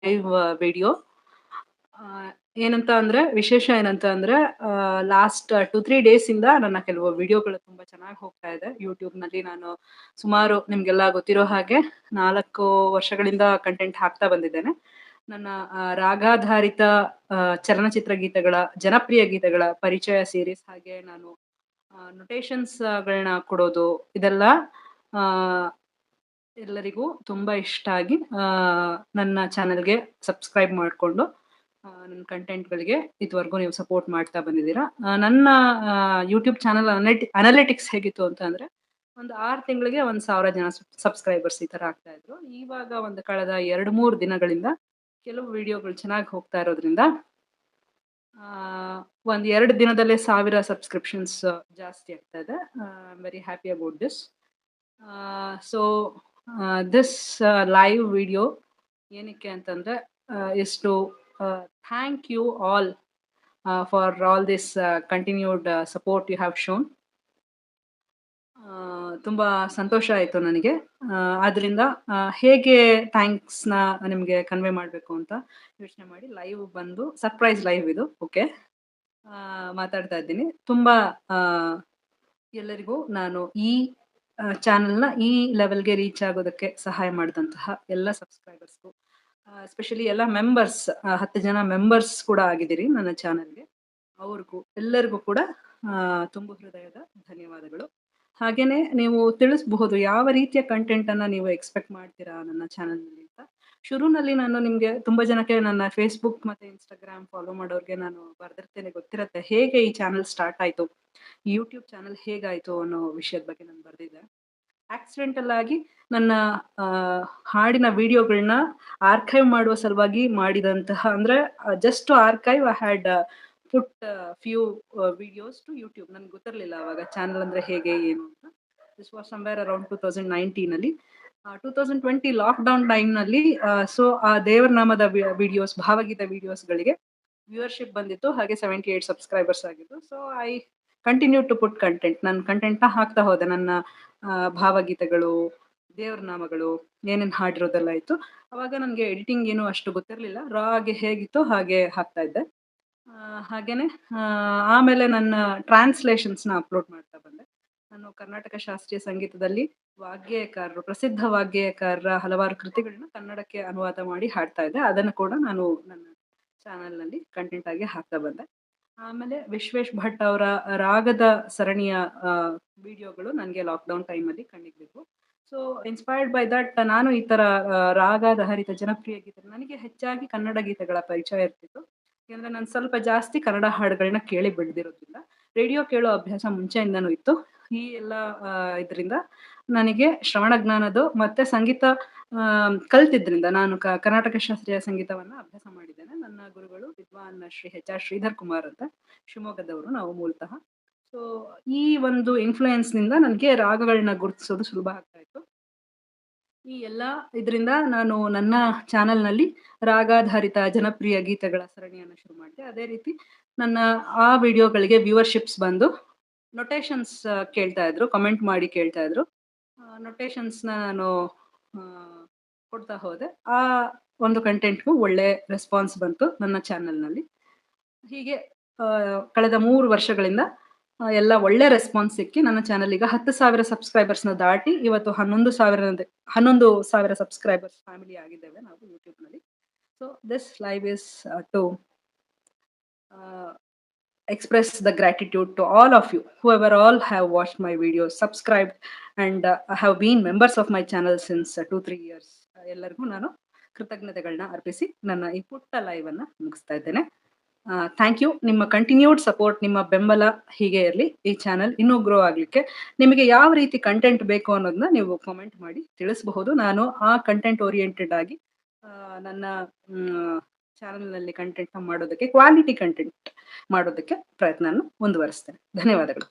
Live video. ಆ, ಏನಂತ ಅಂದ್ರೆ ವಿಶೇಷ ಏನಂತ ಅಂದ್ರೆ ಲಾಸ್ಟ್ 2-3 ಡೇಸ್ ಇಂದ ನನ್ನ ಕೆಲವು ವಿಡಿಯೋಗಳು ತುಂಬಾ ಚೆನ್ನಾಗಿ ಹೋಗ್ತಾ ಇದೆ. ಯೂಟ್ಯೂಬ್‌ನಲ್ಲಿ ನಾನು ಸುಮಾರು ನಿಮ್ಗೆಲ್ಲ ಗೊತ್ತಿರೋ ಹಾಗೆ 4 ವರ್ಷಗಳಿಂದ ಕಂಟೆಂಟ್ ಹಾಕ್ತಾ ಬಂದಿದ್ದೇನೆ. ನನ್ನ ರಾಗಾಧಾರಿತ ಚಲನಚಿತ್ರ ಗೀತೆಗಳ, ಜನಪ್ರಿಯ ಗೀತೆಗಳ ಪರಿಚಯ ಸೀರೀಸ್, ಹಾಗೆ ನಾನು ನೊಟೇಷನ್ಸ್‌ಗಳನ್ನ ಕೊಡೋದು ಇದೆಲ್ಲ ಆ, ಎಲ್ಲರಿಗೂ ತುಂಬಾ ಇಷ್ಟ ಆಗಿ ನನ್ನ ಚಾನೆಲ್‌ಗೆ ಸಬ್ಸ್ಕ್ರೈಬ್ ಮಾಡ್ಕೊಂಡು ನನ್ನ ಕಂಟೆಂಟ್‌ಗಳಿಗೆ ಇದುವರೆಗೂ ನೀವು ಸಪೋರ್ಟ್ ಮಾಡ್ತಾ ಬಂದಿದ್ದೀರಾ. ನನ್ನ ಯೂಟ್ಯೂಬ್ ಚಾನೆಲ್ ಅನಾಲಿಟಿಕ್ಸ್ ಹೇಗಿತ್ತು ಅಂತ ಅಂದ್ರೆ, ಒಂದು 6 ತಿಂಗಳಿಗೆ 1,000 ಜನ ಸಬ್ಸ್ಕ್ರೈಬರ್ಸ್ ಈ ತರ ಆಗ್ತಾ ಇದ್ರು. ಇವಾಗ ಒಂದು ಕಳೆದ 2-3 ದಿನಗಳಿಂದ ಕೆಲವು ವಿಡಿಯೋಗಳು ಚೆನ್ನಾಗಿ ಹೋಗ್ತಾ ಇರೋದ್ರಿಂದ ಒಂದ್ 2 ದಿನದಲ್ಲೇ 1000 ಸಬ್ಸ್ಕ್ರಿಪ್ಷನ್ಸ್ ಜಾಸ್ತಿ ಆಗ್ತಾ ಇದೆ. I am very happy about this. So this live video ಏನಕ್ಕೆ ಅಂತಂದ್ರೆ is to thank you all for all this continued support you have shown. ತುಂಬಾ ಸಂತೋಷ ಆಯಿತು ನನಗೆ. ಆದ್ರಿಂದ ಹೇಗೆ ಥ್ಯಾಂಕ್ಸ್‌ನ ನಿಮಗೆ ಕನ್ವೆ ಮಾಡಬೇಕು ಅಂತ ಯೋಚನೆ ಮಾಡಿ ಲೈವ್ ಬಂದು ಸರ್ಪ್ರೈಸ್ ಲೈವ್ ಇದು. ಓಕೆ, ಮಾತಾಡ್ತಾ ಇದ್ದೀನಿ. ತುಂಬಾ ಎಲ್ಲರಿಗೂ ನಾನು ಈ ಚಾನೆಲ್‌ನ ಈ ಲೆವೆಲ್‌ಗೆ ರೀಚ್ ಆಗೋದಕ್ಕೆ ಸಹಾಯ ಮಾಡಿದಂತಹ ಎಲ್ಲ ಸಬ್ಸ್ಕ್ರೈಬರ್ಸ್‌ಗೂ, ಎಸ್ಪೆಷಲಿ ಎಲ್ಲ ಮೆಂಬರ್ಸ್, 10 ಜನ ಮೆಂಬರ್ಸ್ ಕೂಡ ಆಗಿದ್ದೀರಿ ನನ್ನ ಚಾನೆಲ್‌ಗೆ. ಅವ್ರಿಗೂ ಎಲ್ಲರಿಗೂ ಕೂಡ ತುಂಬು ಹೃದಯದ ಧನ್ಯವಾದಗಳು. ಹಾಗೇನೆ ನೀವು ತಿಳಿಸಬಹುದು ಯಾವ ರೀತಿಯ ಕಂಟೆಂಟ್ ಅನ್ನ ನೀವು ಎಕ್ಸ್ಪೆಕ್ಟ್ ಮಾಡ್ತೀರಾ ನನ್ನ ಚಾನೆಲ್‌ನಲ್ಲಿ ಅಂತ. ಶುರುನಲ್ಲಿ ನಾನು ನಿಮ್ಗೆ ತುಂಬಾ ಜನಕ್ಕೆ ನನ್ನ ಫೇಸ್ಬುಕ್ ಮತ್ತೆ ಇನ್ಸ್ಟಾಗ್ರಾಮ್ ಫಾಲೋ ಮಾಡೋರ್ಗೆ ನಾನು ಬರ್ದಿರ್ತೇನೆ, ಗೊತ್ತಿರತ್ತೆ ಹೇಗೆ ಈ ಚಾನೆಲ್ ಸ್ಟಾರ್ಟ್ ಆಯ್ತು, ಯೂಟ್ಯೂಬ್ ಚಾನೆಲ್ ಹೇಗಾಯ್ತು ಅನ್ನೋ ವಿಷಯದ ಬಗ್ಗೆ ನಾನು ಬರ್ದಿದ್ದೆ. ಆಕ್ಸಿಡೆಂಟಲ್ ಆಗಿ ನನ್ನ ಹಾಡಿನ ವಿಡಿಯೋಗಳನ್ನ ಆರ್ಕೈವ್ ಮಾಡುವ ಸಲುವಾಗಿ ಮಾಡಿದಂತಹ, ಅಂದ್ರೆ just archive I had put few videos to YouTube. ನನ್ಗೆ ಗೊತ್ತಿರಲಿಲ್ಲ ಅವಾಗ ಚಾನಲ್ ಅಂದ್ರೆ ಹೇಗೆ ಏನು ಅಂತ. ದಿಸ್ ವಾಸ್ ಸಮ್ವೇರ್ ಅರೌಂಡ್ 2019 ಅಲ್ಲಿ. 2020 ಲಾಕ್ಡೌನ್ ಟೈಮ್ನಲ್ಲಿ ಸೊ ಆ ದೇವರ ನಾಮದ ವಿಡಿಯೋಸ್, ಭಾವಗೀತ ವಿಡಿಯೋಸ್ಗಳಿಗೆ ವ್ಯೂವರ್ಶಿಪ್ ಬಂದಿತ್ತು, ಹಾಗೆ 78 ಸಬ್ಸ್ಕ್ರೈಬರ್ಸ್ ಆಗಿತ್ತು. So I continue to put content. ನನ್ನ ಕಂಟೆಂಟ್ನ ಹಾಕ್ತಾ ಹೋದೆ. ನನ್ನ ಭಾವಗೀತೆಗಳು, ದೇವ್ರ ನಾಮಗಳು, ಏನೇನು ಹಾಡಿರೋದೆಲ್ಲ ಇತ್ತು. ಅವಾಗ ನನಗೆ ಎಡಿಟಿಂಗ್ ಏನು ಅಷ್ಟು ಗೊತ್ತಿರಲಿಲ್ಲ. ರಾ ಆಗಿ ಹೇಗಿತ್ತು ಹಾಗೆ ಹಾಕ್ತಾ ಇದ್ದೆ. ಹಾಗೇನೆ ಆಮೇಲೆ ನನ್ನ ಟ್ರಾನ್ಸ್ಲೇಷನ್ಸ್ನ ಅಪ್ಲೋಡ್ ಮಾಡ್ತಾ ಬಂದೆ. ನಾನು ಕರ್ನಾಟಕ ಶಾಸ್ತ್ರೀಯ ಸಂಗೀತದಲ್ಲಿ ವಾಗ್ಗೇಯಕಾರರು, ಪ್ರಸಿದ್ಧ ವಾಗ್ಗೇಯಕಾರರ ಹಲವಾರು ಕೃತಿಗಳನ್ನ ಕನ್ನಡಕ್ಕೆ ಅನುವಾದ ಮಾಡಿ ಹಾಡ್ತಾ ಇದ್ದೆ. ಅದನ್ನು ಕೂಡ ನಾನು ನನ್ನ ಚಾನೆಲ್ನಲ್ಲಿ ಕಂಟೆಂಟ್ ಆಗಿ ಹಾಕ್ತಾ ಬಂದೆ. ಆಮೇಲೆ ವಿಶ್ವೇಶ್ ಭಟ್ ಅವರ ರಾಗದ ಸರಣಿಯ ವಿಡಿಯೋಗಳು ನನಗೆ ಲಾಕ್ಡೌನ್ ಟೈಮಲ್ಲಿ ಕಣ್ಣಿಗೆ ಬಿದ್ವು. ಸೊ ಇನ್ಸ್ಪೈರ್ಡ್ ಬೈ ದಟ್ ನಾನು ಈ ತರ ರಾಗಧಾರಿತ ಜನಪ್ರಿಯ ಗೀತೆ, ನನಗೆ ಹೆಚ್ಚಾಗಿ ಕನ್ನಡ ಗೀತೆಗಳ ಪರಿಚಯ ಇರ್ತಿತ್ತು. ಯಾಕಂದ್ರೆ ನಾನು ಸ್ವಲ್ಪ ಜಾಸ್ತಿ ಕನ್ನಡ ಹಾಡುಗಳನ್ನ ಕೇಳಿ ಬೆಳೆದಿರೋದ್ರಿಂದ, ರೇಡಿಯೋ ಕೇಳೋ ಅಭ್ಯಾಸ ಮುಂಚೆಯಿಂದನೂ ಇತ್ತು. ಈ ಎಲ್ಲ ಇದರಿಂದ ನನಗೆ ಶ್ರವಣ ಜ್ಞಾನದ ಮತ್ತೆ ಸಂಗೀತ ಕಲ್ತಿದ್ರಿಂದ, ನಾನು ಕರ್ನಾಟಕ ಶಾಸ್ತ್ರೀಯ ಸಂಗೀತವನ್ನ ಅಭ್ಯಾಸ ಮಾಡಿದ್ದೇನೆ. ನನ್ನ ಗುರುಗಳು ವಿದ್ವಾನ್ ಶ್ರೀ HR ಶ್ರೀಧರ್ ಕುಮಾರ್ ಅಂತ, ಶಿವಮೊಗ್ಗದವರು ನಾವು ಮೂಲತಃ. ಸೊ ಈ ಒಂದು ಇನ್ಫ್ಲೂಯೆನ್ಸ್ ನಿಂದ ನನಗೆ ರಾಗಗಳನ್ನ ಗುರುತಿಸೋದು ಸುಲಭ ಆಗ್ತಾ ಇತ್ತು. ಈ ಎಲ್ಲ ಇದರಿಂದ ನಾನು ನನ್ನ ಚಾನೆಲ್‌ನಲ್ಲಿ ರಾಗಾಧಾರಿತ ಜನಪ್ರಿಯ ಗೀತೆಗಳ ಸರಣಿಯನ್ನು ಶುರು ಮಾಡಿದೆ. ಅದೇ ರೀತಿ ನನ್ನ ಆ ವಿಡಿಯೋಗಳಿಗೆ ವ್ಯೂವರ್ಶಿಪ್ಸ್ ಬಂದು ನೊಟೇಷನ್ಸ್ ಕೇಳ್ತಾ ಇದ್ರು, ಕಮೆಂಟ್ ಮಾಡಿ ಕೇಳ್ತಾ ಇದ್ರು. ನೊಟೇಷನ್ಸ್ನ ನಾನು ಕೊಡ್ತಾ ಹೋದೆ. ಆ ಒಂದು ಕಂಟೆಂಟ್ಗೂ ಒಳ್ಳೆ ರೆಸ್ಪಾನ್ಸ್ ಬಂತು ನನ್ನ ಚಾನೆಲ್‌ನಲ್ಲಿ. ಹೀಗೆ ಕಳೆದ 3 ವರ್ಷಗಳಿಂದ ಎಲ್ಲ ಒಳ್ಳೆ ರೆಸ್ಪಾನ್ಸ್ ಸಿಕ್ಕಿ ನನ್ನ ಚಾನೆಲ್ ಈಗ 10,000 ಸಬ್ಸ್ಕ್ರೈಬರ್ಸ್ನ ದಾಟಿ ಇವತ್ತು 11,000 ಸಬ್ಸ್ಕ್ರೈಬರ್ಸ್ ಫ್ಯಾಮಿಲಿ ಆಗಿದ್ದೇವೆ ನಾವು ಯೂಟ್ಯೂಬ್‌ನಲ್ಲಿ. So this live is to express the gratitude to all of you, whoever all have watched my videos, subscribed and have been members of my channel since 2-3 years. ಎಲ್ಲರಿಗೂ ನಾನು ಕೃತಜ್ಞತೆಗಳನ್ನ ಅರ್ಪಿಸಿ ನನ್ನ ಈ ಪುಟ್ಟ ಲೈವ್ ಅನ್ನ ಮುಗಿಸ್ತಾ ಇದ್ದೇನೆ. Thank you. ನಿಮ್ಮ ಕಂಟಿನ್ಯೂಡ್ ಸಪೋರ್ಟ್, ನಿಮ್ಮ ಬೆಂಬಲ ಹೀಗೆ ಇರಲಿ. ಈ ಚಾನೆಲ್ ಇನ್ನೂ ಗ್ರೋ ಆಗಲಿಕ್ಕೆ ನಿಮಗೆ ಯಾವ ರೀತಿ ಕಂಟೆಂಟ್ ಬೇಕು ಅನ್ನೋದನ್ನ ನೀವು ಕಾಮೆಂಟ್ ಮಾಡಿ ತಿಳಿಸಬಹುದು. ನಾನು ಆ ಕಂಟೆಂಟ್ ಓರಿಯೆಂಟೆಡ್ ಆಗಿ ನನ್ನ ಚಾನೆಲ್ನಲ್ಲಿ ಕಂಟೆಂಟ್ನ ಮಾಡೋದಕ್ಕೆ, ಕ್ವಾಲಿಟಿ ಕಂಟೆಂಟ್ ಮಾಡೋದಕ್ಕೆ ಪ್ರಯತ್ನ ಮುಂದುವರಿಸ್ತೇನೆ. ಧನ್ಯವಾದಗಳು.